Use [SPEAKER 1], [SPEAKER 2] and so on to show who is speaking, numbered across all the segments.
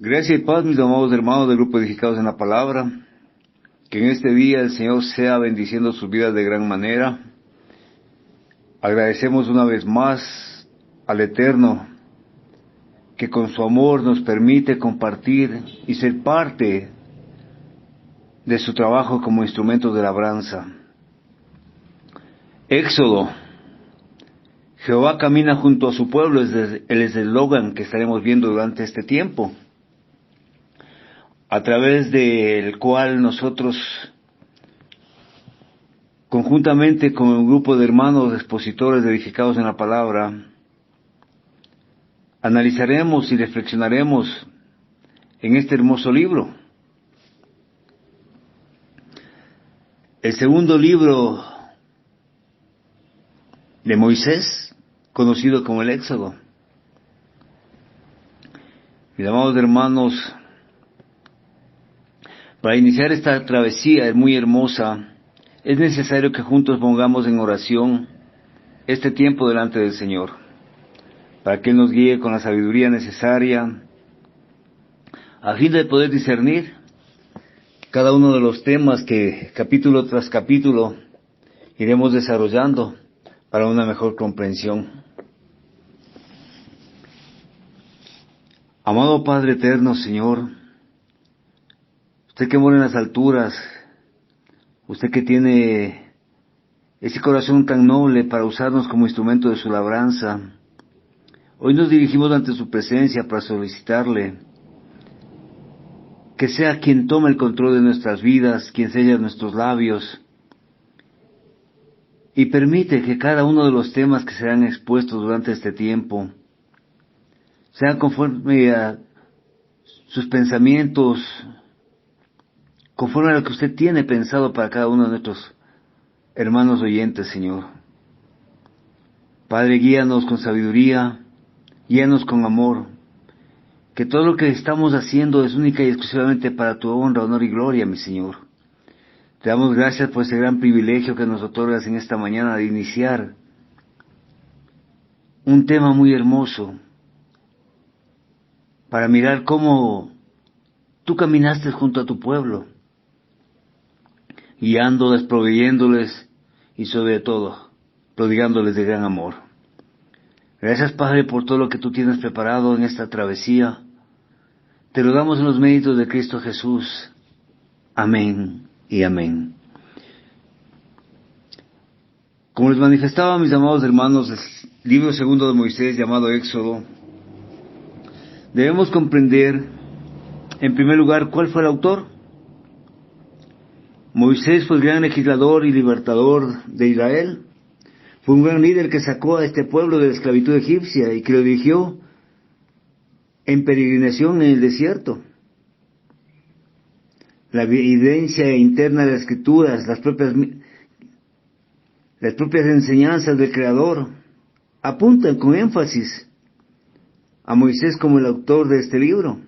[SPEAKER 1] Gracias y paz, mis amados hermanos del Grupo Edificados en la Palabra. Que en este día el Señor sea bendiciendo sus vidas de gran manera. Agradecemos una vez más al Eterno, que con su amor nos permite compartir y ser parte de su trabajo como instrumentos de labranza. Éxodo. Jehová camina junto a su pueblo, es el eslogan que estaremos viendo durante este tiempo, a través del cual nosotros, conjuntamente con un grupo de hermanos expositores edificados en la palabra, analizaremos y reflexionaremos en este hermoso libro. El segundo libro de Moisés, conocido como el Éxodo. Mis amados hermanos, para iniciar esta travesía muy hermosa, es necesario que juntos pongamos en oración este tiempo delante del Señor, para que Él nos guíe con la sabiduría necesaria, a fin de poder discernir cada uno de los temas que capítulo tras capítulo iremos desarrollando para una mejor comprensión. Amado Padre eterno, Señor, usted que mora en las alturas, usted que tiene ese corazón tan noble para usarnos como instrumento de su labranza, hoy nos dirigimos ante su presencia para solicitarle que sea quien tome el control de nuestras vidas, quien sella nuestros labios, y permite que cada uno de los temas que serán expuestos durante este tiempo sean conforme a sus pensamientos, conforme a lo que usted tiene pensado para cada uno de nuestros hermanos oyentes, Señor. Padre, guíanos con sabiduría, guíanos con amor, que todo lo que estamos haciendo es única y exclusivamente para tu honra, honor y gloria, mi Señor. Te damos gracias por ese gran privilegio que nos otorgas en esta mañana de iniciar un tema muy hermoso, para mirar cómo tú caminaste junto a tu pueblo, guiándoles, proveyéndoles y sobre todo, prodigándoles de gran amor. Gracias, Padre, por todo lo que tú tienes preparado en esta travesía. Te lo damos en los méritos de Cristo Jesús. Amén y amén. Como les manifestaba, mis amados hermanos, el libro segundo de Moisés, llamado Éxodo, debemos comprender, en primer lugar, ¿cuál fue el autor? Moisés fue el gran legislador y libertador de Israel. Fue un gran líder que sacó a este pueblo de la esclavitud egipcia y que lo dirigió en peregrinación en el desierto. La evidencia interna de las Escrituras, las propias enseñanzas del Creador, apuntan con énfasis a Moisés como el autor de este libro.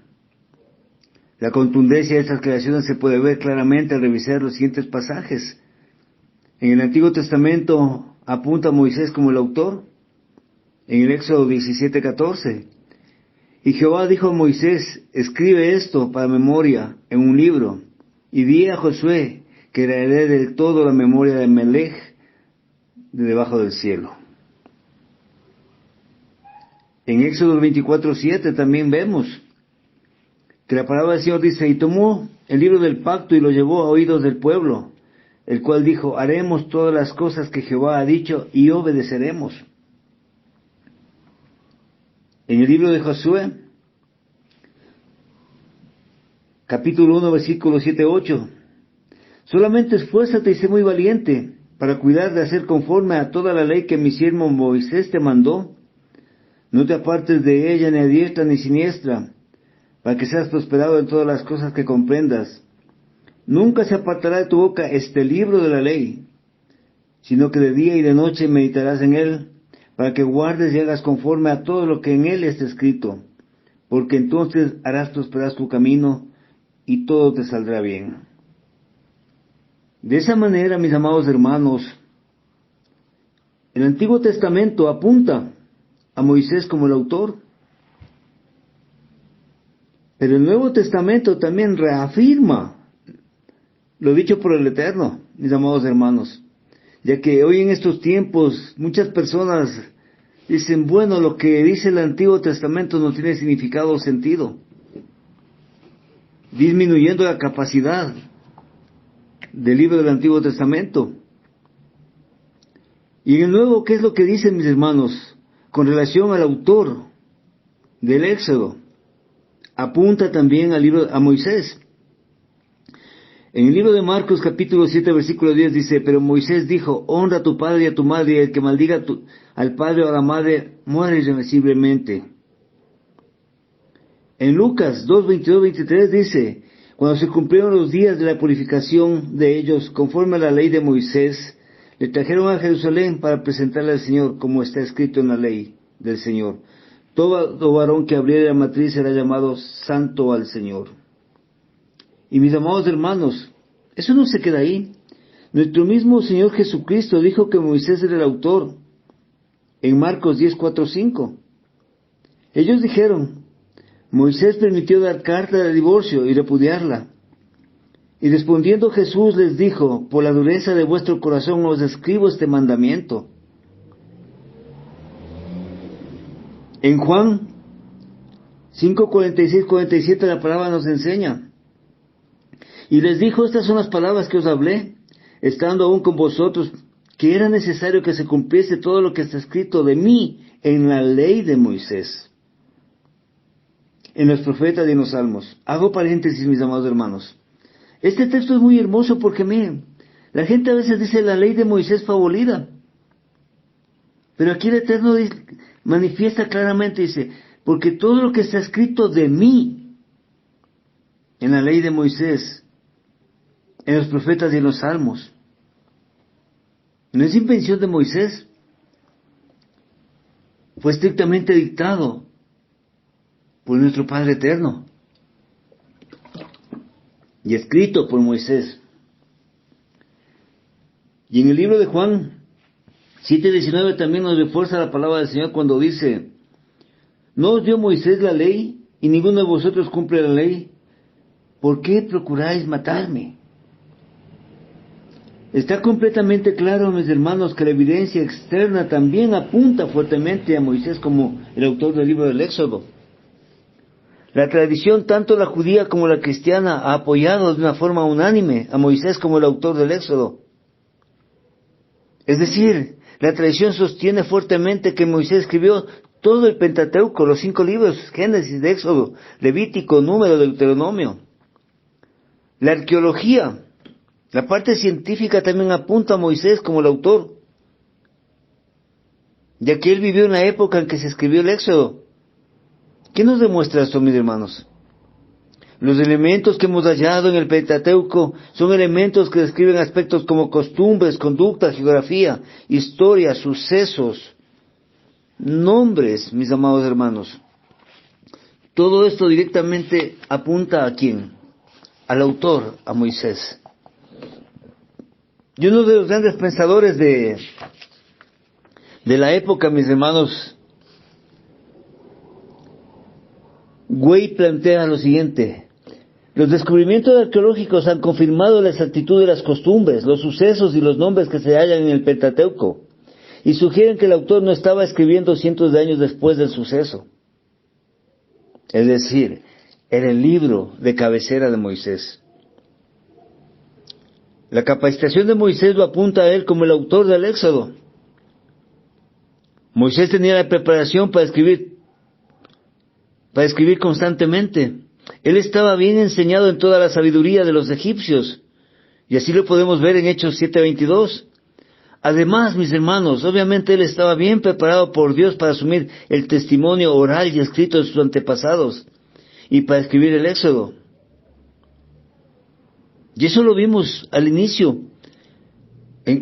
[SPEAKER 1] La contundencia de estas creaciones se puede ver claramente al revisar los siguientes pasajes. En el Antiguo Testamento apunta a Moisés como el autor, en el Éxodo 17:14. Y Jehová dijo a Moisés: escribe esto para memoria en un libro, y di a Josué que leeré del todo la memoria de Melech de debajo del cielo. En Éxodo 24:7 también vemos que la palabra del Señor dice: y tomó el libro del pacto y lo llevó a oídos del pueblo, el cual dijo: haremos todas las cosas que Jehová ha dicho y obedeceremos. En el libro de Josué, capítulo 1, versículos 7-8, solamente esfuérzate y sé muy valiente para cuidar de hacer conforme a toda la ley que mi siervo Moisés te mandó. No te apartes de ella ni a diestra ni siniestra, para que seas prosperado en todas las cosas que comprendas. Nunca se apartará de tu boca este libro de la ley, sino que de día y de noche meditarás en él, para que guardes y hagas conforme a todo lo que en él está escrito, porque entonces harás prosperar tu camino y todo te saldrá bien. De esa manera, mis amados hermanos, el Antiguo Testamento apunta a Moisés como el autor. Pero el Nuevo Testamento también reafirma lo dicho por el Eterno, mis amados hermanos, ya que hoy en estos tiempos muchas personas dicen, bueno, lo que dice el Antiguo Testamento no tiene significado o sentido, disminuyendo la capacidad del libro del Antiguo Testamento. Y en el Nuevo, ¿qué es lo que dicen, mis hermanos? Con relación al autor del Éxodo, apunta también al libro, a Moisés. En el libro de Marcos, capítulo 7, versículo 10, dice, pero Moisés dijo, honra a tu padre y a tu madre, y el que maldiga al padre o a la madre, muere irremisiblemente. En Lucas 2, 22, 23 dice, cuando se cumplieron los días de la purificación de ellos, conforme a la ley de Moisés, le trajeron a Jerusalén para presentarle al Señor, como está escrito en la ley del Señor. Todo varón que abriera la matriz será llamado santo al Señor. Y mis amados hermanos, eso no se queda ahí. Nuestro mismo Señor Jesucristo dijo que Moisés era el autor, en Marcos 10, 4, 5. Ellos dijeron, Moisés permitió dar carta de divorcio y repudiarla. Y respondiendo Jesús les dijo, por la dureza de vuestro corazón os escribo este mandamiento. En Juan 5, 46, 47 la palabra nos enseña. Y les dijo, estas son las palabras que os hablé, estando aún con vosotros, que era necesario que se cumpliese todo lo que está escrito de mí en la ley de Moisés, en los profetas y en los salmos. Hago paréntesis, mis amados hermanos. Este texto es muy hermoso porque, miren, la gente a veces dice la ley de Moisés fue abolida. Pero aquí el Eterno manifiesta claramente, dice, porque todo lo que está escrito de mí en la ley de Moisés, en los profetas y en los salmos, no es invención de Moisés, fue estrictamente dictado por nuestro Padre Eterno y escrito por Moisés. Y en el libro de Juan 7:19 también nos refuerza la palabra del Señor cuando dice, ¿no os dio Moisés la ley y ninguno de vosotros cumple la ley? ¿Por qué procuráis matarme? Está completamente claro, mis hermanos, que la evidencia externa también apunta fuertemente a Moisés como el autor del libro del Éxodo. La tradición, tanto la judía como la cristiana, ha apoyado de una forma unánime a Moisés como el autor del Éxodo. Es decir, la tradición sostiene fuertemente que Moisés escribió todo el Pentateuco, los 5 libros, Génesis, de Éxodo, Levítico, Número, Deuteronomio. La arqueología, la parte científica también apunta a Moisés como el autor, ya que él vivió en la época en que se escribió el Éxodo. ¿Qué nos demuestra esto, mis hermanos? Los elementos que hemos hallado en el Pentateuco son elementos que describen aspectos como costumbres, conducta, geografía, historia, sucesos, nombres, mis amados hermanos. Todo esto directamente apunta ¿a quién? Al autor, a Moisés. Y uno de los grandes pensadores de la época, mis hermanos, Güey, plantea lo siguiente: los descubrimientos arqueológicos han confirmado la exactitud de las costumbres, los sucesos y los nombres que se hallan en el Pentateuco, y sugieren que el autor no estaba escribiendo cientos de años después del suceso. Es decir, era el libro de cabecera de Moisés. La capacitación de Moisés lo apunta a él como el autor del Éxodo. Moisés tenía la preparación para escribir constantemente. Él estaba bien enseñado en toda la sabiduría de los egipcios, y así lo podemos ver en Hechos 7:22. Además, mis hermanos, obviamente él estaba bien preparado por Dios para asumir el testimonio oral y escrito de sus antepasados, y para escribir el Éxodo. Y eso lo vimos al inicio,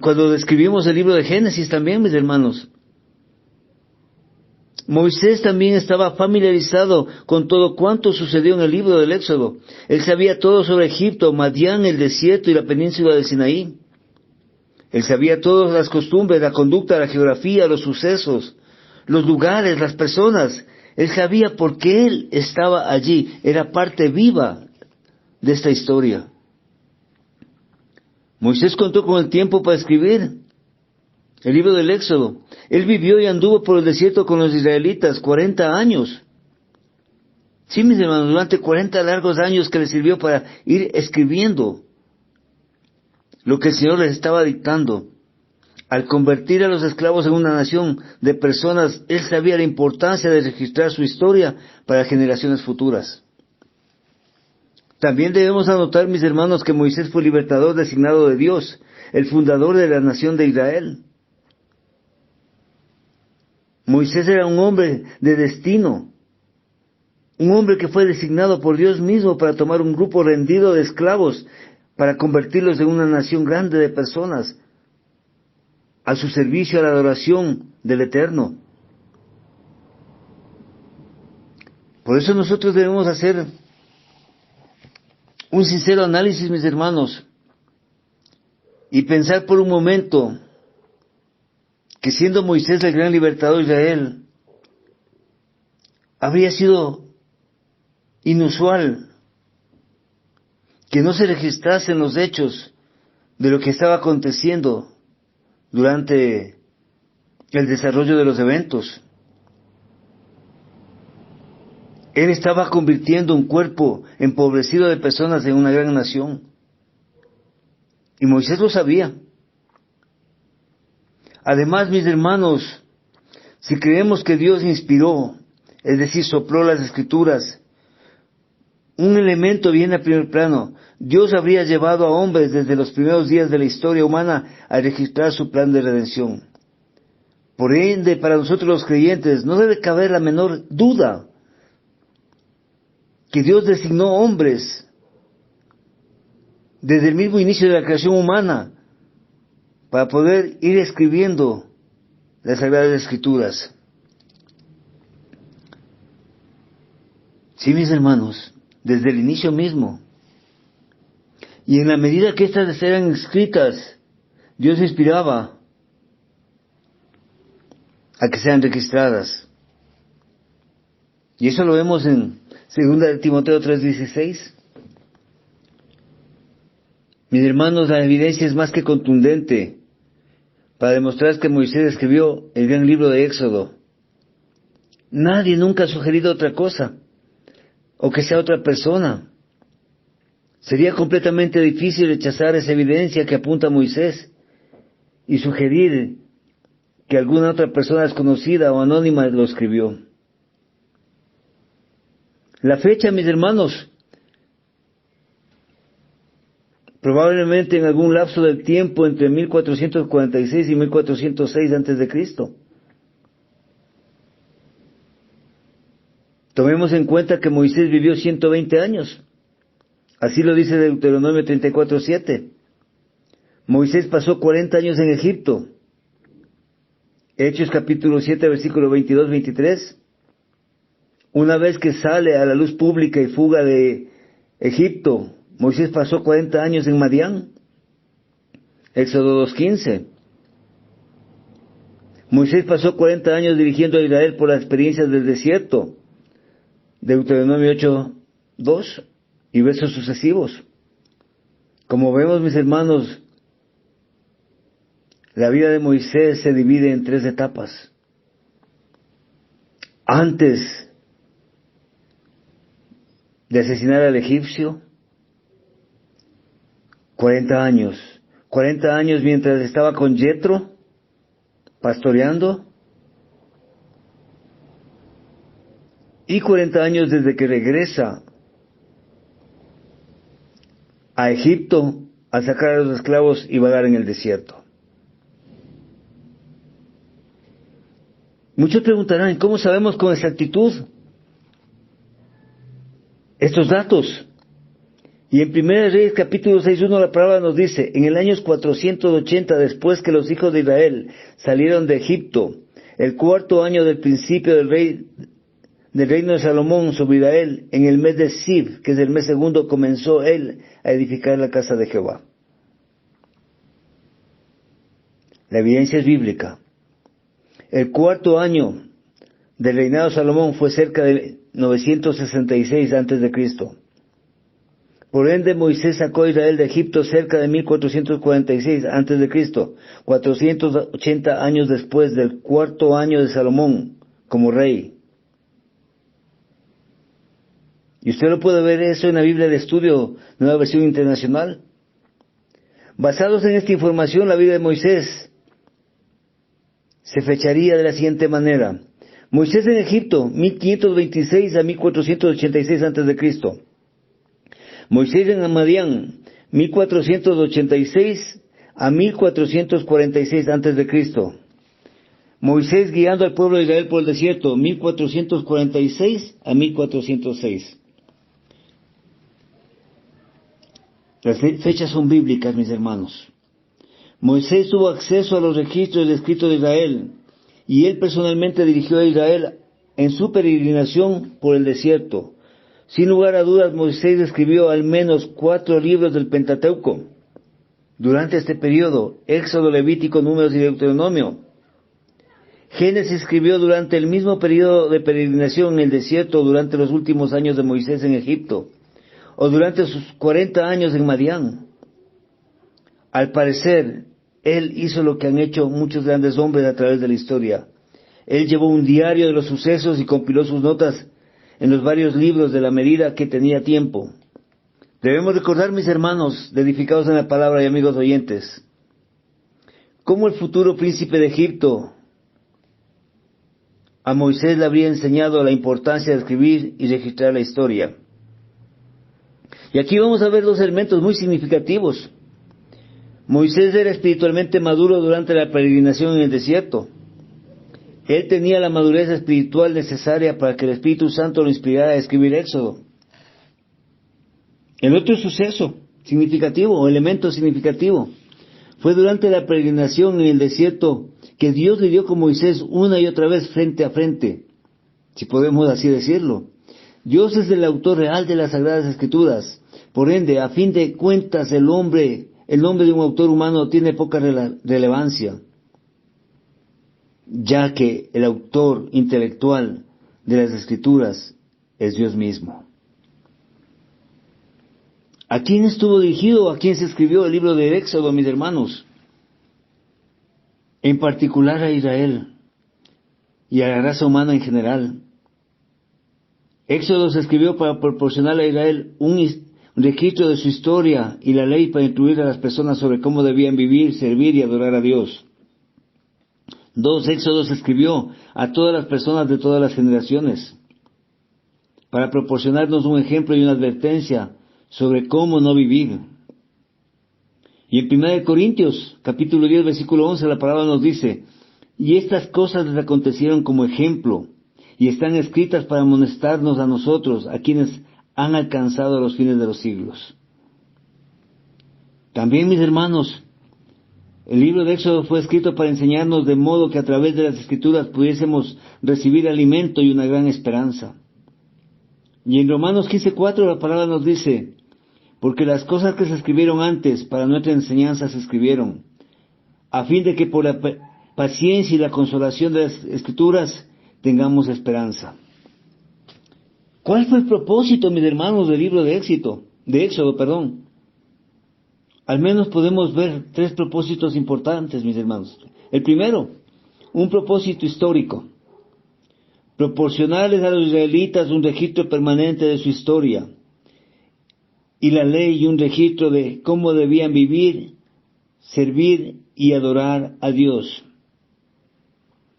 [SPEAKER 1] cuando describimos el libro de Génesis también, mis hermanos. Moisés también estaba familiarizado con todo cuanto sucedió en el libro del Éxodo. Él sabía todo sobre Egipto, Madián, el desierto y la península de Sinaí. Él sabía todas las costumbres, la conducta, la geografía, los sucesos, los lugares, las personas. Él sabía por qué él estaba allí, era parte viva de esta historia. Moisés contó con el tiempo para escribir el libro del Éxodo. Él vivió y anduvo por el desierto con los israelitas 40 años. Sí, mis hermanos, durante 40 largos años que le sirvió para ir escribiendo lo que el Señor les estaba dictando. Al convertir a los esclavos en una nación de personas, Él sabía la importancia de registrar su historia para generaciones futuras. También debemos anotar, mis hermanos, que Moisés fue el libertador designado de Dios, el fundador de la nación de Israel. Moisés era un hombre de destino, un hombre que fue designado por Dios mismo para tomar un grupo rendido de esclavos, para convertirlos en una nación grande de personas, a su servicio, a la adoración del Eterno. Por eso nosotros debemos hacer un sincero análisis, mis hermanos, y pensar por un momento que siendo Moisés el gran libertador de Israel, habría sido inusual que no se registrasen los hechos de lo que estaba aconteciendo durante el desarrollo de los eventos. Él estaba convirtiendo un cuerpo empobrecido de personas en una gran nación. Y Moisés lo sabía. Además, mis hermanos, si creemos que Dios inspiró, es decir, sopló las Escrituras, un elemento viene a primer plano. Dios habría llevado a hombres desde los primeros días de la historia humana a registrar su plan de redención. Por ende, para nosotros los creyentes, no debe caber la menor duda que Dios designó hombres desde el mismo inicio de la creación humana para poder ir escribiendo las Sagradas Escrituras. Sí, mis hermanos, desde el inicio mismo. Y en la medida que estas eran escritas, Dios inspiraba a que sean registradas. Y eso lo vemos en 2 de Timoteo 3:16. Mis hermanos, la evidencia es más que contundente para demostrar que Moisés escribió el gran libro de Éxodo. Nadie nunca ha sugerido otra cosa, o que sea otra persona. Sería completamente difícil rechazar esa evidencia que apunta a Moisés y sugerir que alguna otra persona desconocida o anónima lo escribió. La fecha, mis hermanos, probablemente en algún lapso del tiempo entre 1446 y 1406 antes de Cristo. Tomemos en cuenta que Moisés vivió 120 años. Así lo dice Deuteronomio 34:7. Moisés pasó 40 años en Egipto. Hechos capítulo 7, versículo 22-23. Una vez que sale a la luz pública y fuga de Egipto, Moisés pasó 40 años en Madián. Éxodo 2:15. Moisés pasó 40 años dirigiendo a Israel por las experiencias del desierto. Deuteronomio 8:2 y versos sucesivos. Como vemos, mis hermanos, la vida de Moisés se divide en 3 etapas. Antes de asesinar al egipcio, 40 años. 40 años mientras estaba con Yetro, pastoreando. Y 40 años desde que regresa a Egipto a sacar a los esclavos y vagar en el desierto. Muchos preguntarán, ¿cómo sabemos con exactitud estos datos? Y en 1 Reyes capítulo 6:1 la palabra nos dice, en el año 480 después que los hijos de Israel salieron de Egipto, el 4º año del principio del reino de Salomón sobre Israel, en el mes de Sib, que es el mes segundo, comenzó él a edificar la casa de Jehová. La evidencia es bíblica. El 4º año del reinado de Salomón fue cerca de 966 antes de Cristo. Por ende, Moisés sacó a Israel de Egipto cerca de 1446 antes de Cristo, 480 años después del cuarto año de Salomón como rey. Y usted lo puede ver eso en la Biblia de Estudio, Nueva Versión Internacional. Basados en esta información, la vida de Moisés se fecharía de la siguiente manera. Moisés en Egipto, 1526 a 1486 antes de Cristo. Moisés en Madián, 1486 a 1446 antes de Cristo. Moisés guiando al pueblo de Israel por el desierto, 1446 a 1406. Las fechas son bíblicas, mis hermanos. Moisés tuvo acceso a los registros del escrito de Israel, y él personalmente dirigió a Israel en su peregrinación por el desierto. Sin lugar a dudas, Moisés escribió al menos 4 libros del Pentateuco. Durante este periodo, Éxodo, Levítico, Números y Deuteronomio. Génesis escribió durante el mismo periodo de peregrinación en el desierto, durante los últimos años de Moisés en Egipto, o durante sus 40 años en Madián. Al parecer, él hizo lo que han hecho muchos grandes hombres a través de la historia. Él llevó un diario de los sucesos y compiló sus notas en los varios libros de la medida que tenía tiempo. Debemos recordar, mis hermanos, edificados en la palabra y amigos oyentes, cómo el futuro príncipe de Egipto a Moisés le habría enseñado la importancia de escribir y registrar la historia. Y aquí vamos a ver 2 elementos muy significativos. Moisés era espiritualmente maduro durante la peregrinación en el desierto. Él tenía la madurez espiritual necesaria para que el Espíritu Santo lo inspirara a escribir Éxodo. El otro suceso significativo, o elemento significativo, fue durante la peregrinación en el desierto que Dios le dio con Moisés una y otra vez frente a frente, si podemos así decirlo. Dios es el autor real de las Sagradas Escrituras. Por ende, a fin de cuentas, el nombre de un autor humano tiene poca relevancia, ya que el autor intelectual de las Escrituras es Dios mismo. ¿A quién estuvo dirigido? ¿A quién se escribió el libro de Éxodo, mis hermanos? En particular a Israel y a la raza humana en general. Éxodo se escribió para proporcionar a Israel un registro de su historia y la ley para instruir a las personas sobre cómo debían vivir, servir y adorar a Dios. 2. Éxodo se escribió a todas las personas de todas las generaciones para proporcionarnos un ejemplo y una advertencia sobre cómo no vivir. Y en 1 Corintios, capítulo 10, versículo 11, la palabra nos dice: y estas cosas les acontecieron como ejemplo, y están escritas para amonestarnos a nosotros, a quienes han alcanzado los fines de los siglos. También, mis hermanos, el libro de Éxodo fue escrito para enseñarnos de modo que a través de las Escrituras pudiésemos recibir alimento y una gran esperanza. Y en Romanos 15:4 la palabra nos dice: porque las cosas que se escribieron antes para nuestra enseñanza se escribieron, a fin de que por la paciencia y la consolación de las Escrituras tengamos esperanza. ¿Cuál fue el propósito, mis hermanos, del libro de Éxodo? Al menos podemos ver 3 propósitos importantes, mis hermanos. El primero, un propósito histórico. Proporcionarles a los israelitas un registro permanente de su historia y la ley y un registro de cómo debían vivir, servir y adorar a Dios.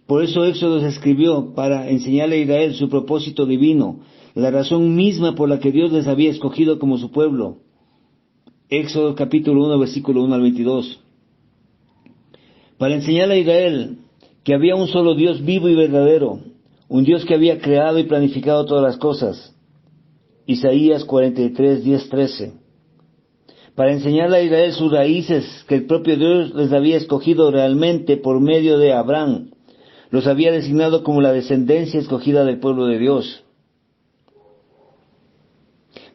[SPEAKER 1] Por eso Éxodo se escribió para enseñarle a Israel su propósito divino, la razón misma por la que Dios les había escogido como su pueblo. Éxodo capítulo 1, versículo 1 al 22. Para enseñarle a Israel que había un solo Dios vivo y verdadero, un Dios que había creado y planificado todas las cosas. Isaías 43, 10, 13. Para enseñarle a Israel sus raíces, que el propio Dios les había escogido realmente por medio de Abraham. Los había designado como la descendencia escogida del pueblo de Dios.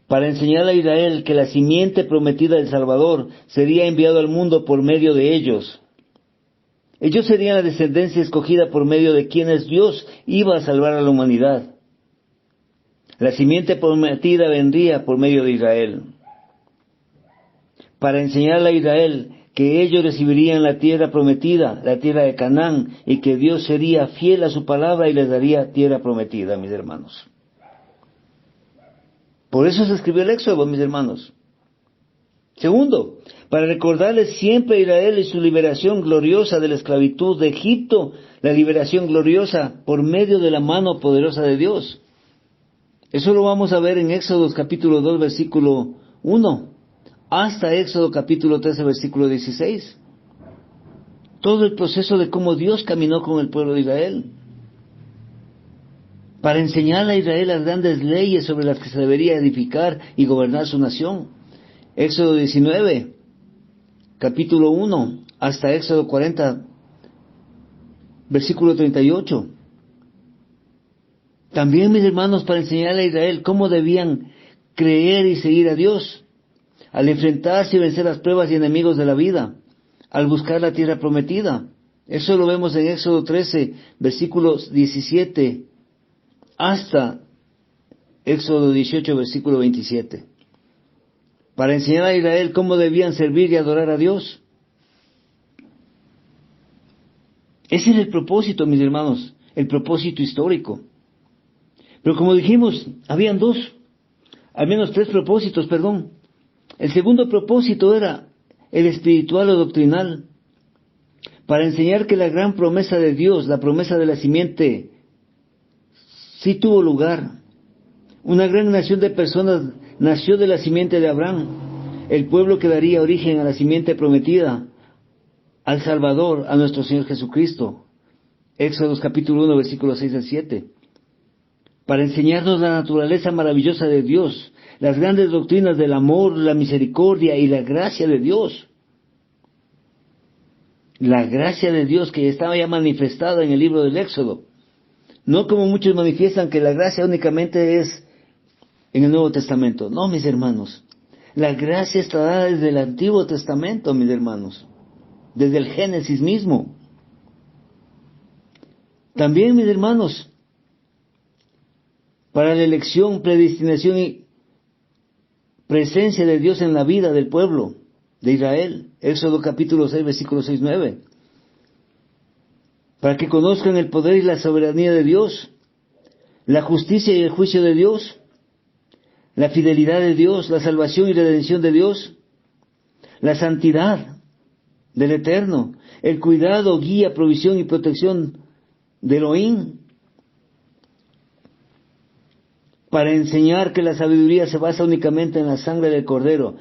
[SPEAKER 1] Para enseñarle a Israel que la simiente prometida del Salvador sería enviado al mundo por medio de ellos. Ellos serían la descendencia escogida por medio de quienes Dios iba a salvar a la humanidad. La simiente prometida vendría por medio de Israel, para enseñarle a Israel que ellos recibirían la tierra prometida, la tierra de Canaán, y que Dios sería fiel a su palabra y les daría tierra prometida, mis hermanos. Por eso se escribió el Éxodo, mis hermanos. Segundo, para recordarles siempre a Israel y su liberación gloriosa de la esclavitud de Egipto, la liberación gloriosa por medio de la mano poderosa de Dios. Eso lo vamos a ver en Éxodo capítulo 2, versículo 1, hasta Éxodo capítulo 13, versículo 16. Todo el proceso de cómo Dios caminó con el pueblo de Israel, para enseñarle a Israel las grandes leyes sobre las que se debería edificar y gobernar su nación. Éxodo 19, capítulo 1, hasta Éxodo 40, versículo 38. También, mis hermanos, para enseñarle a Israel cómo debían creer y seguir a Dios, al enfrentarse y vencer las pruebas y enemigos de la vida, al buscar la tierra prometida. Eso lo vemos en Éxodo 13, versículos 17, hasta Éxodo 18, versículo 27. Para enseñar a Israel cómo debían servir y adorar a Dios. Ese es el propósito, mis hermanos, el propósito histórico. Pero como dijimos, habían al menos tres propósitos, perdón. El segundo propósito era el espiritual o doctrinal, para enseñar que la gran promesa de Dios, la promesa de la simiente, sí tuvo lugar. Una gran nación de personas nació de la simiente de Abraham, el pueblo que daría origen a la simiente prometida, al Salvador, a nuestro Señor Jesucristo. Éxodo capítulo 1, versículos 6 al 7. Para enseñarnos la naturaleza maravillosa de Dios, las grandes doctrinas del amor, la misericordia y la gracia de Dios. La gracia de Dios que estaba ya manifestada en el libro del Éxodo. No como muchos manifiestan que la gracia únicamente es en el Nuevo Testamento. No, mis hermanos. La gracia está dada desde el Antiguo Testamento, mis hermanos. Desde el Génesis mismo. También, mis hermanos, para la elección, predestinación y presencia de Dios en la vida del pueblo de Israel. Éxodo capítulo 6, versículo 6-9. Para que conozcan el poder y la soberanía de Dios, la justicia y el juicio de Dios, la fidelidad de Dios, la salvación y redención de Dios, la santidad del Eterno, el cuidado, guía, provisión y protección de Elohim, para enseñar que la sabiduría se basa únicamente en la sangre del Cordero,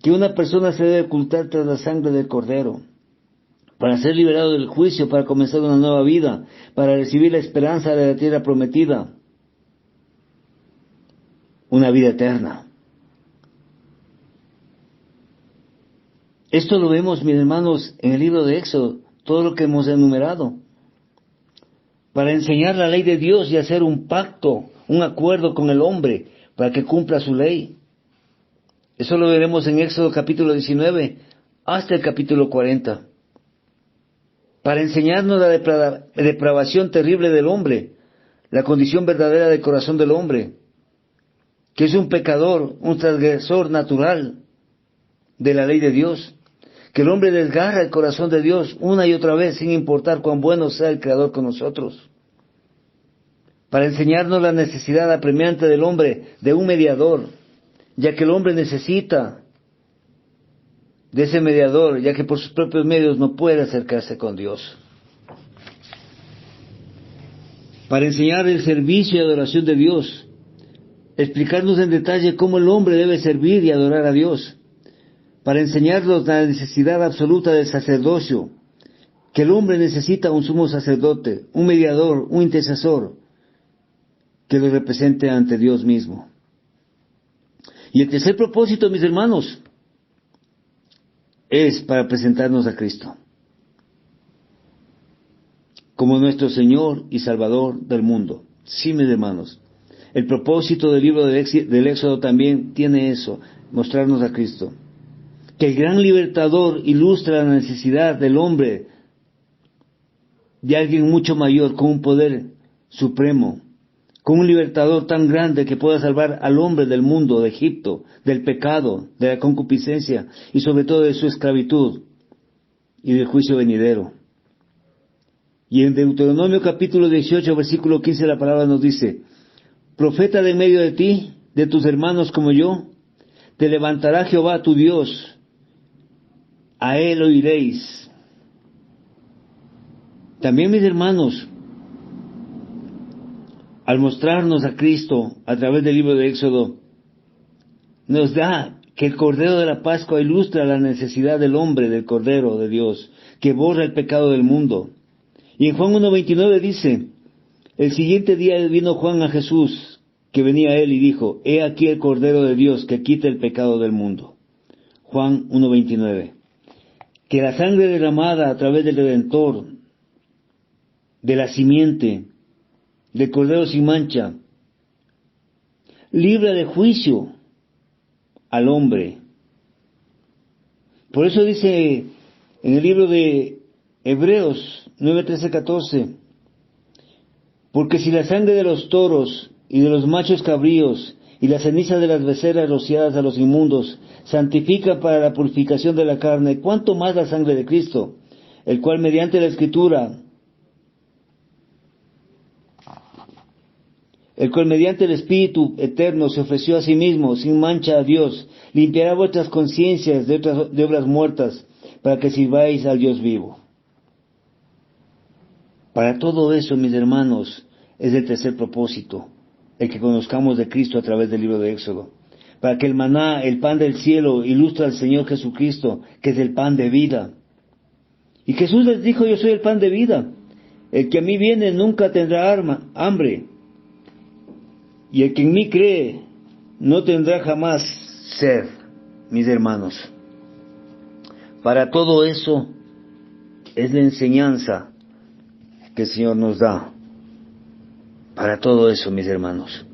[SPEAKER 1] que una persona se debe ocultar tras la sangre del Cordero, para ser liberado del juicio, para comenzar una nueva vida, para recibir la esperanza de la tierra prometida, una vida eterna. Esto lo vemos, mis hermanos, en el libro de Éxodo, todo lo que hemos enumerado. Para enseñar la ley de Dios y hacer un pacto, un acuerdo con el hombre, para que cumpla su ley. Eso lo veremos en Éxodo capítulo 19, hasta el capítulo 40. Para enseñarnos la depravación terrible del hombre, la condición verdadera del corazón del hombre, que es un pecador, un transgresor natural de la ley de Dios, que el hombre desgarra el corazón de Dios una y otra vez, sin importar cuán bueno sea el Creador con nosotros. Para enseñarnos la necesidad apremiante del hombre de un mediador, ya que el hombre necesita de ese mediador, ya que por sus propios medios no puede acercarse con Dios. Para enseñar el servicio y adoración de Dios, explicarnos en detalle cómo el hombre debe servir y adorar a Dios, para enseñarnos la necesidad absoluta del sacerdocio, que el hombre necesita un sumo sacerdote, un mediador, un intercesor, que lo represente ante Dios mismo. Y el tercer propósito, mis hermanos, es para presentarnos a Cristo como nuestro Señor y Salvador del mundo. Sí, mis hermanos. El propósito del libro del Éxodo también tiene eso, mostrarnos a Cristo. que el gran libertador ilustra la necesidad del hombre de alguien mucho mayor, con un poder supremo, con un libertador tan grande que pueda salvar al hombre del mundo, de Egipto, del pecado, de la concupiscencia y sobre todo de su esclavitud y del juicio venidero. Y en Deuteronomio capítulo 18, versículo 15, la palabra nos dice: profeta de en medio de ti, de tus hermanos como yo, te levantará Jehová tu Dios, a él oiréis. También, mis hermanos, al mostrarnos a Cristo a través del libro de Éxodo, nos da que el Cordero de la Pascua ilustra la necesidad del hombre, del Cordero de Dios, que borra el pecado del mundo. Y en Juan 1:29 dice: el siguiente día vino Juan a Jesús, que venía a él, y dijo: he aquí el Cordero de Dios que quita el pecado del mundo. Juan 1:29. Que la sangre derramada a través del Redentor, de la simiente, del Cordero sin mancha, libra de juicio al hombre. Por eso dice en el libro de Hebreos 9:13-14: porque si la sangre de los toros y de los machos cabríos y la ceniza de las becerras rociadas a los inmundos santifica para la purificación de la carne, ¿cuánto más la sangre de Cristo, el cual mediante la Escritura, el cual mediante el Espíritu eterno se ofreció a sí mismo sin mancha a Dios, limpiará vuestras conciencias de obras muertas, para que sirváis al Dios vivo? Para todo eso, mis hermanos, es el tercer propósito, el que conozcamos de Cristo a través del libro de Éxodo, para que el maná, el pan del cielo, ilustre al Señor Jesucristo, que es el pan de vida. Y Jesús les dijo: yo soy el pan de vida, el que a mí viene nunca tendrá hambre, y el que en mí cree no tendrá jamás sed. Mis hermanos, para todo eso es la enseñanza que el Señor nos da. Para todo eso, mis hermanos,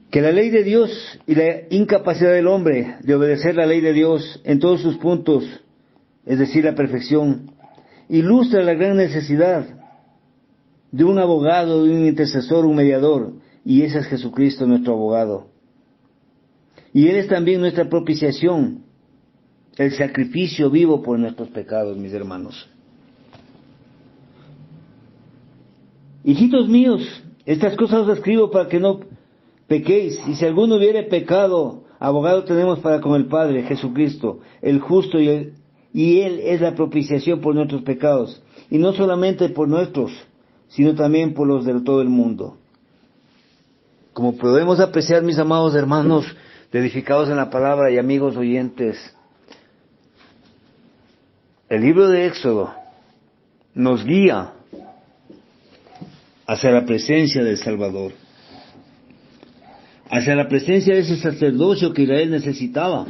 [SPEAKER 1] que la ley de Dios y la incapacidad del hombre de obedecer la ley de Dios en todos sus puntos, es decir, la perfección, ilustra la gran necesidad de un abogado, de un intercesor, un mediador, y ese es Jesucristo, nuestro abogado. Y Él es también nuestra propiciación, el sacrificio vivo por nuestros pecados, mis hermanos. Hijitos míos, estas cosas os escribo para que no pequéis, y si alguno hubiere pecado, abogado tenemos para con el Padre, Jesucristo, el justo, y Él es la propiciación por nuestros pecados, y no solamente por nuestros, sino también por los de todo el mundo. Como podemos apreciar, mis amados hermanos, edificados en la palabra y amigos oyentes, el libro de Éxodo nos guía hacia la presencia del Salvador, hacia la presencia de ese sacerdocio que Israel necesitaba.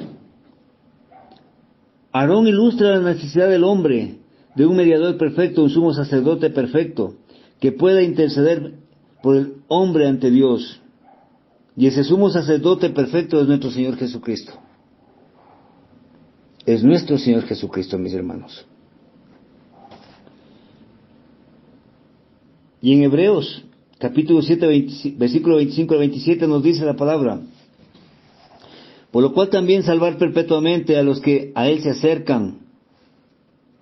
[SPEAKER 1] Aarón ilustra la necesidad del hombre de un mediador perfecto, un sumo sacerdote perfecto, que pueda interceder por el hombre ante Dios. Y ese sumo sacerdote perfecto es nuestro Señor Jesucristo. Es nuestro Señor Jesucristo, mis hermanos. Y en Hebreos, capítulo 7, versículo 25 al 27, nos dice la palabra: por lo cual también salvar perpetuamente a los que a Él se acercan,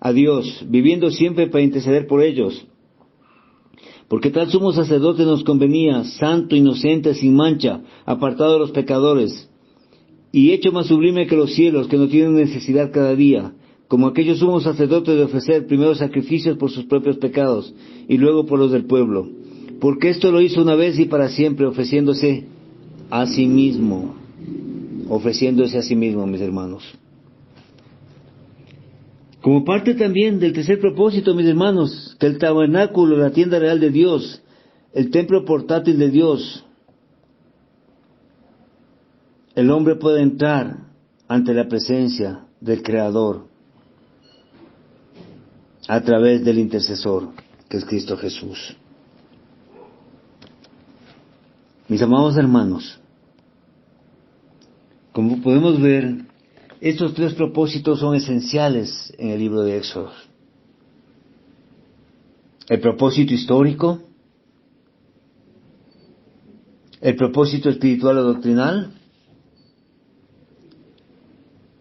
[SPEAKER 1] a Dios, viviendo siempre para interceder por ellos. Porque tal sumo sacerdote nos convenía, santo, inocente, sin mancha, apartado de los pecadores, y hecho más sublime que los cielos, que no tienen necesidad cada día, como aquellos sumos sacerdotes, de ofrecer primero sacrificios por sus propios pecados, y luego por los del pueblo. Porque esto lo hizo una vez y para siempre, ofreciéndose a sí mismo, mis hermanos. Como parte también del tercer propósito, mis hermanos, que el tabernáculo, la tienda real de Dios, el templo portátil de Dios, el hombre puede entrar ante la presencia del Creador a través del intercesor, que es Cristo Jesús. Mis amados hermanos, Como podemos ver, estos tres propósitos son esenciales en el libro de Éxodo. El propósito histórico, el propósito espiritual o doctrinal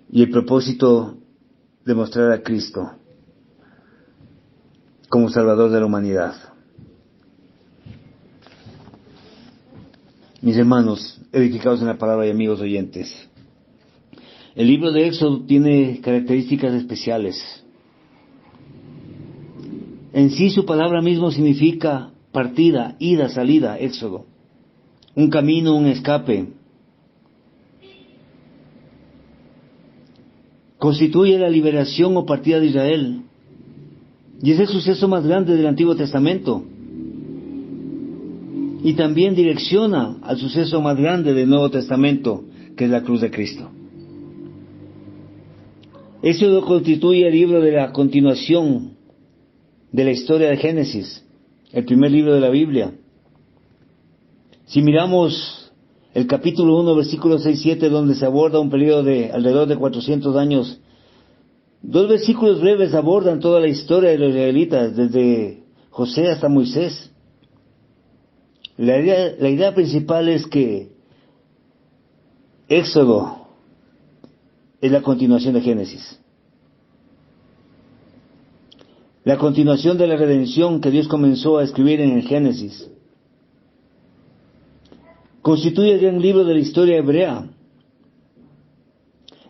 [SPEAKER 1] y el propósito de mostrar a Cristo como Salvador de la humanidad. Mis hermanos, edificados en la palabra y amigos oyentes, el libro de Éxodo tiene características especiales. En sí su palabra mismo significa partida, ida, salida, éxodo. Un camino, un escape. Constituye la liberación o partida de Israel. Y es el suceso más grande del Antiguo Testamento. Y también direcciona al suceso más grande del Nuevo Testamento, que es la cruz de Cristo. Éxodo constituye el libro de la continuación de la historia de Génesis, el primer libro de la Biblia. Si miramos el capítulo 1, versículos 6-7, donde se aborda un periodo de alrededor de 400 años, dos versículos breves abordan toda la historia de los israelitas, desde José hasta Moisés. La idea principal es que Éxodo es la continuación de Génesis. La continuación de la redención que Dios comenzó a escribir en el Génesis. Constituye el gran libro de la historia hebrea.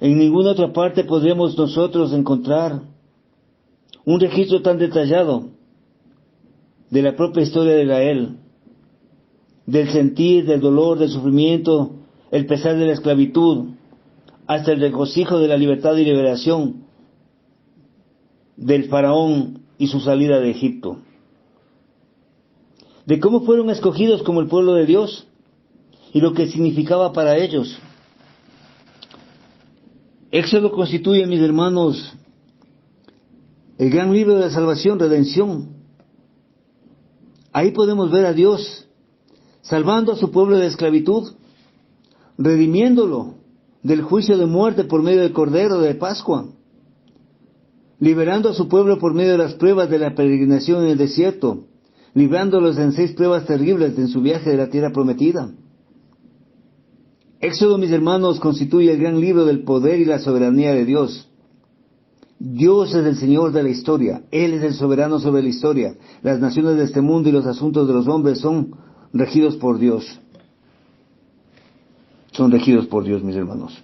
[SPEAKER 1] En ninguna otra parte podremos nosotros encontrar un registro tan detallado de la propia historia de Israel, del sentir, del dolor, del sufrimiento, el pesar de la esclavitud, hasta el regocijo de la libertad y liberación del faraón y su salida de Egipto. De cómo fueron escogidos como el pueblo de Dios y lo que significaba para ellos. Éxodo constituye, mis hermanos, el gran libro de la salvación, redención. Ahí podemos ver a Dios salvando a su pueblo de esclavitud, redimiéndolo del juicio de muerte por medio del Cordero de Pascua, liberando a su pueblo por medio de las pruebas de la peregrinación en el desierto, librándolos en 6 pruebas terribles en su viaje de la tierra prometida. Éxodo, mis hermanos, constituye el gran libro del poder y la soberanía de Dios. Dios es el Señor de la historia. Él es el soberano sobre la historia. Las naciones de este mundo y los asuntos de los hombres son regidos por Dios. Son regidos por Dios, mis hermanos.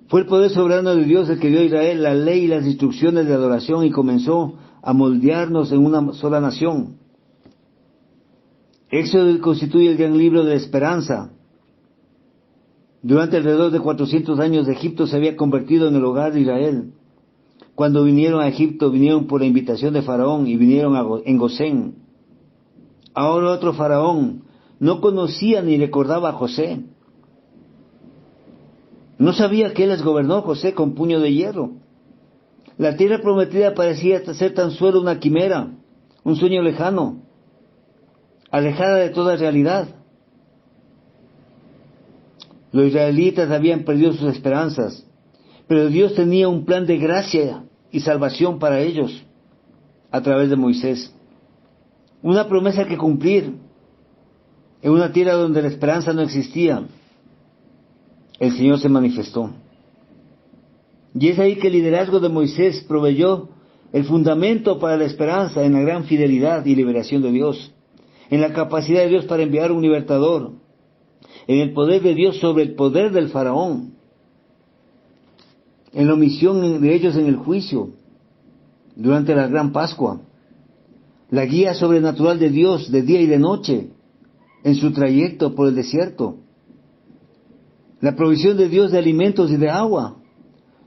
[SPEAKER 1] Fue el poder soberano de Dios el que dio a Israel la ley y las instrucciones de adoración y comenzó a moldearnos en una sola nación. Éxodo constituye el gran libro de la esperanza. Durante alrededor de 400 años Egipto se había convertido en el hogar de Israel. Cuando vinieron a Egipto, vinieron por la invitación de Faraón y vinieron en Gosén. Ahora otro Faraón no conocía ni recordaba a José. No sabía que él les gobernó José con puño de hierro. La tierra prometida parecía ser tan solo una quimera, un sueño lejano, alejada de toda realidad. Los israelitas habían perdido sus esperanzas, pero Dios tenía un plan de gracia y salvación para ellos a través de Moisés. Una promesa que cumplir en una tierra donde la esperanza no existía. El Señor se manifestó. Y es ahí que el liderazgo de Moisés proveyó el fundamento para la esperanza en la gran fidelidad y liberación de Dios, en la capacidad de Dios para enviar un libertador, en el poder de Dios sobre el poder del faraón, en la omisión de ellos en el juicio, durante la gran Pascua, la guía sobrenatural de Dios de día y de noche, en su trayecto por el desierto, la provisión de Dios de alimentos y de agua,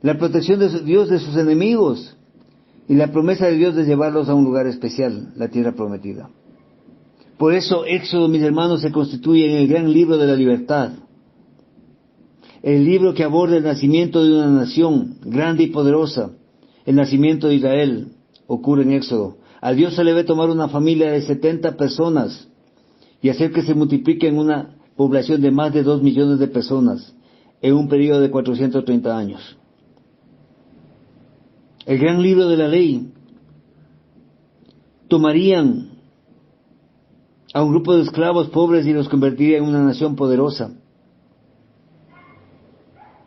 [SPEAKER 1] la protección de Dios de sus enemigos, y la promesa de Dios de llevarlos a un lugar especial, la tierra prometida. Por eso Éxodo, mis hermanos, se constituye en el gran libro de la libertad. El libro que aborda el nacimiento de una nación grande y poderosa. El nacimiento de Israel ocurre en Éxodo. A Dios se le ve tomar una familia de 70 personas y hacer que se multiplique en una población de más de 2 millones de personas en un periodo de 430 años. El gran libro de la ley tomarían a un grupo de esclavos pobres y los convertiría en una nación poderosa.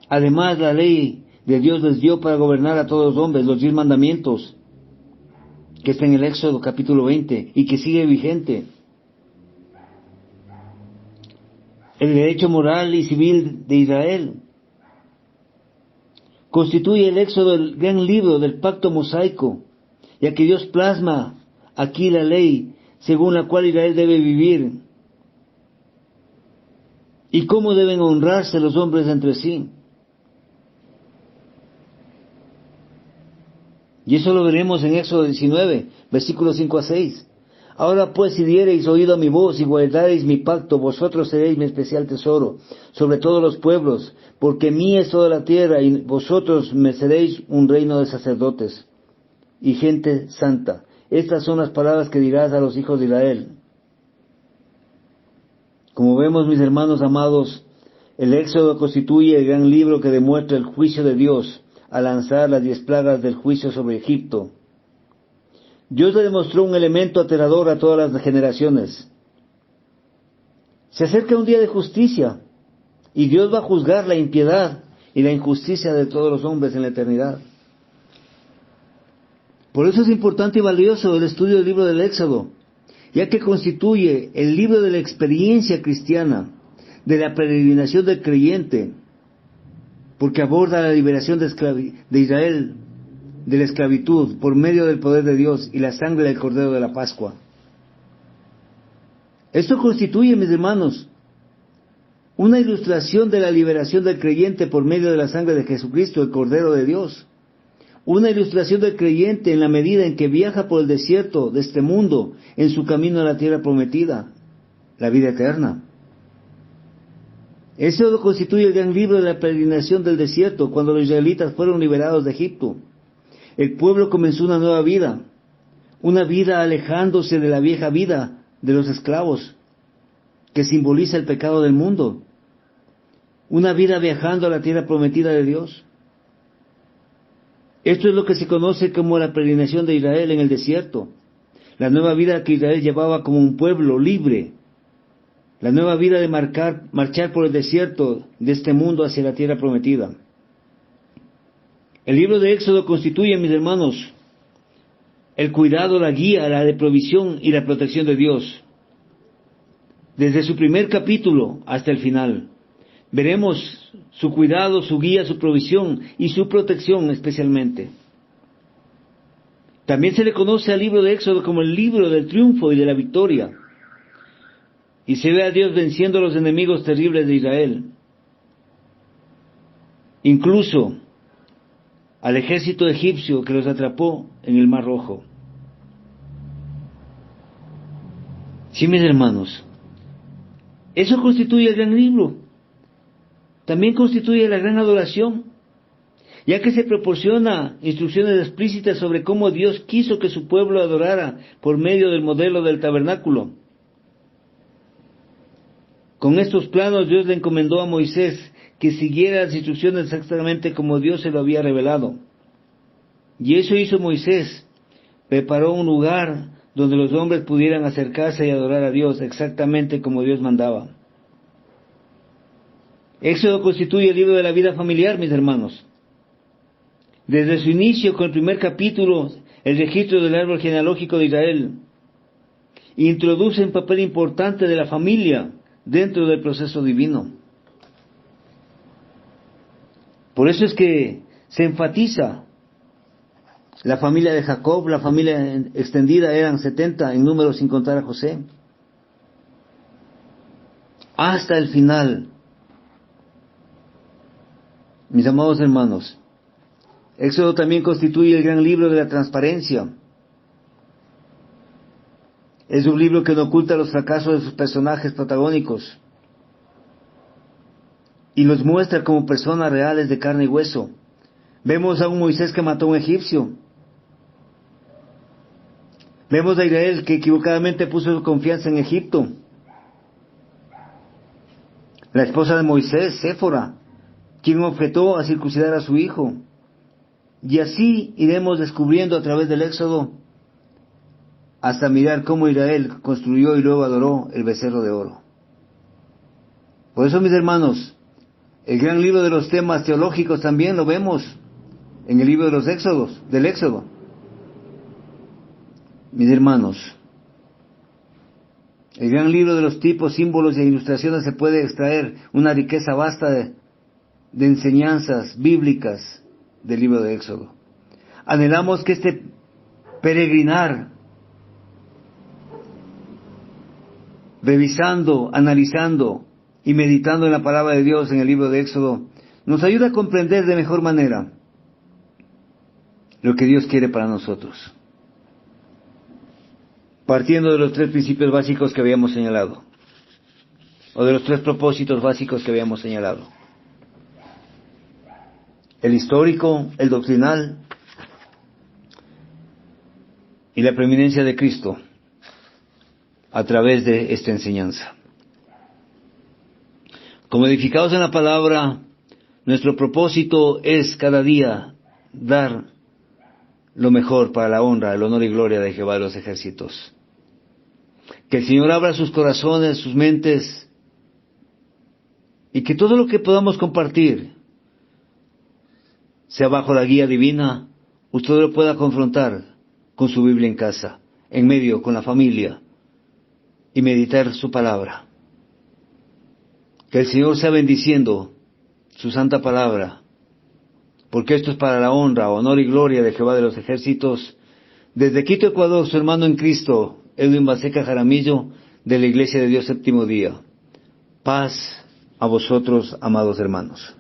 [SPEAKER 1] Además, la ley de Dios les dio para gobernar a todos los hombres, los 10 mandamientos, que está en el Éxodo capítulo 20 y que sigue vigente. El derecho moral y civil de Israel constituye el Éxodo el gran libro del pacto mosaico, ya que Dios plasma aquí la ley según la cual Israel debe vivir y cómo deben honrarse los hombres entre sí. Y eso lo veremos en Éxodo 19, versículos 5 a 6. Ahora pues, si diereis oído a mi voz y guardareis mi pacto, vosotros seréis mi especial tesoro sobre todos los pueblos, porque mía es toda la tierra, y vosotros me seréis un reino de sacerdotes y gente santa. Estas son las palabras que dirás a los hijos de Israel. Como vemos, mis hermanos amados, el Éxodo constituye el gran libro que demuestra el juicio de Dios al lanzar las 10 plagas del juicio sobre Egipto. Dios le demostró un elemento aterrador a todas las generaciones. Se acerca un día de justicia, y Dios va a juzgar la impiedad y la injusticia de todos los hombres en la eternidad. Por eso es importante y valioso el estudio del libro del Éxodo, ya que constituye el libro de la experiencia cristiana, de la peregrinación del creyente, porque aborda la liberación de Israel de la esclavitud por medio del poder de Dios y la sangre del Cordero de la Pascua. Esto constituye, mis hermanos, una ilustración de la liberación del creyente por medio de la sangre de Jesucristo, el Cordero de Dios. Una ilustración del creyente en la medida en que viaja por el desierto de este mundo en su camino a la tierra prometida, la vida eterna. Eso constituye el gran libro de la peregrinación del desierto, cuando los israelitas fueron liberados de Egipto. El pueblo comenzó una vida alejándose de la vieja vida de los esclavos, que simboliza el pecado del mundo. Una vida viajando a la tierra prometida de Dios. Esto es lo que se conoce como la peregrinación de Israel en el desierto. La nueva vida que Israel llevaba como un pueblo libre. La nueva vida de marchar por el desierto de este mundo hacia la tierra prometida. El libro de Éxodo constituye, mis hermanos, el cuidado, la guía, la provisión y la protección de Dios. Desde su primer capítulo hasta el final, veremos su cuidado, su guía, su provisión y su protección especialmente. También se le conoce al libro de Éxodo como el libro del triunfo y de la victoria. Y se ve a Dios venciendo a los enemigos terribles de Israel. Incluso al ejército egipcio que los atrapó en el Mar Rojo. Sí, mis hermanos, eso constituye el gran libro. También constituye la gran adoración, ya que se proporciona instrucciones explícitas sobre cómo Dios quiso que su pueblo adorara por medio del modelo del tabernáculo. Con estos planos Dios le encomendó a Moisés que siguiera las instrucciones exactamente como Dios se lo había revelado. Y eso hizo Moisés. Preparó un lugar donde los hombres pudieran acercarse y adorar a Dios exactamente como Dios mandaba. Éxodo constituye el libro de la vida familiar, mis hermanos. Desde su inicio, con el primer capítulo, el registro del árbol genealógico de Israel, introduce un papel importante de la familia dentro del proceso divino. Por eso es que se enfatiza la familia de Jacob, la familia extendida, eran 70 en número sin contar a José. Hasta el final. Mis amados hermanos, Éxodo también constituye el gran libro de la transparencia. Es un libro que no oculta los fracasos de sus personajes protagónicos y los muestra como personas reales de carne y hueso. Vemos a un Moisés que mató a un egipcio. Vemos a Israel que equivocadamente puso su confianza en Egipto. La esposa de Moisés, Séfora, quien objetó a circuncidar a su hijo. Y así iremos descubriendo a través del Éxodo hasta mirar cómo Israel construyó y luego adoró el becerro de oro. Por eso, mis hermanos, el gran libro de los temas teológicos también lo vemos en el libro de los Éxodos, del Éxodo. Mis hermanos, el gran libro de los tipos, símbolos e ilustraciones se puede extraer una riqueza vasta de enseñanzas bíblicas del libro de Éxodo. Anhelamos que este peregrinar, revisando, analizando y meditando en la palabra de Dios en el libro de Éxodo, nos ayude a comprender de mejor manera lo que Dios quiere para nosotros. Partiendo de los 3 principios básicos que habíamos señalado, o de los 3 propósitos básicos que habíamos señalado. El histórico, el doctrinal y la preeminencia de Cristo a través de esta enseñanza. Como edificados en la palabra, nuestro propósito es cada día dar lo mejor para la honra, el honor y gloria de Jehová de los ejércitos. Que el Señor abra sus corazones, sus mentes, y que todo lo que podamos compartir sea bajo la guía divina, usted lo pueda confrontar con su Biblia en casa, en medio, con la familia, y meditar su palabra. Que el Señor sea bendiciendo su santa palabra, porque esto es para la honra, honor y gloria de Jehová de los ejércitos. Desde Quito, Ecuador, su hermano en Cristo, Edwin Baseca Jaramillo, de la Iglesia de Dios Séptimo Día. Paz a vosotros, amados hermanos.